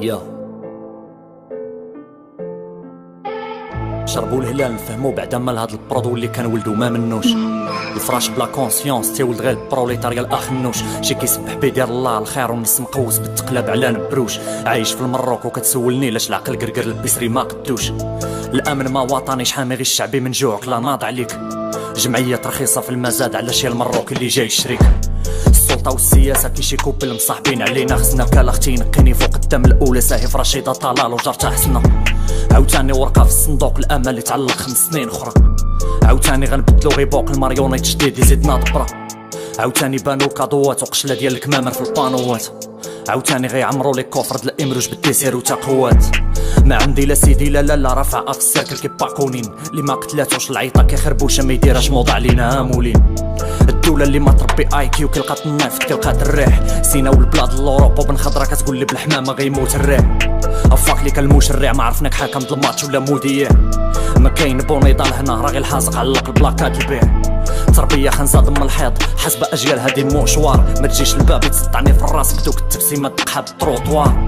يا شربوا الهلال نفهموا بعدا مال هاد البرودو اللي كنولدو ما منوش. الفراش بلا كونسيونس تيولد غير البروليتاريا الاخنوش. شي كيسبح بيدير الله الخير ونص مقوس بالتقلب على نبروش. عايش في المروك وكتسولني لاش العقل قرقر البسري ما قدوش. الامن ما وطنيش حامي غير الشعبي من جوعك لا ناض عليك. جمعيات رخيصه في المزاد على شي المروك اللي جاي يشريك. السلطه والسياسه كيشيكو بالمصاحبين علينا. خصنا كالا اختي نقيني فوق الدم الاولى ساهي في رشيده طلال وجارتها حسنه. عاوتاني ورقه في الصندوق الامل اللي تعلق 5 سنين اخرى. عاوتاني غنبدلو غي بوق الماريونيت جديد يزيدنا ضبره. عاوتاني بانو كادوات وقشله ديال الكمامر في البانوات. عاوتاني غيعمرو لي كوفر د الامروج بالديسير وتقوات. ما عندي لا سيدي لا رافع اخ السيركل كيباكونين. اللي ما قتلاتوش العيطه كيخربوشه ما يديرهاش موضع علينا هامولين. الدولة اللي ما تربي اي كيو كيلقات النفط كيلقات الريح. سينا والبلاد الاوروبا وبن خضرا كتقول لي بالحمامه غيموت الريح. افاك ليك المشرع ما عرفناك حاكم د الماتش ولا مذيع. ما كاين بونيضال هنا راه غير الحازق علق البلاكات البيع. تربيه خنزه ضم الحيط حسب اجيال هادي موشوار. ما تجيش الباب تصدعني في الراس بدوك التبسيمه تقحى بالتروطوار.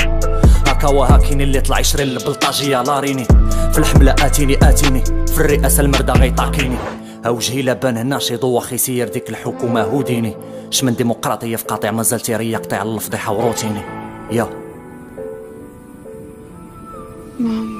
هكا وها كاين اللي طلع يشري البلطاجيه لاريني. في الحمله اتيني في الرئاسه المرده غيطاكيني. وجهي لابان هنا شي ضواخي سير ديك الحكومه هوديني. شمن ديمقراطيه في قاطع مازال تيريا قطيع الفضيحه وروتيني. يا ماما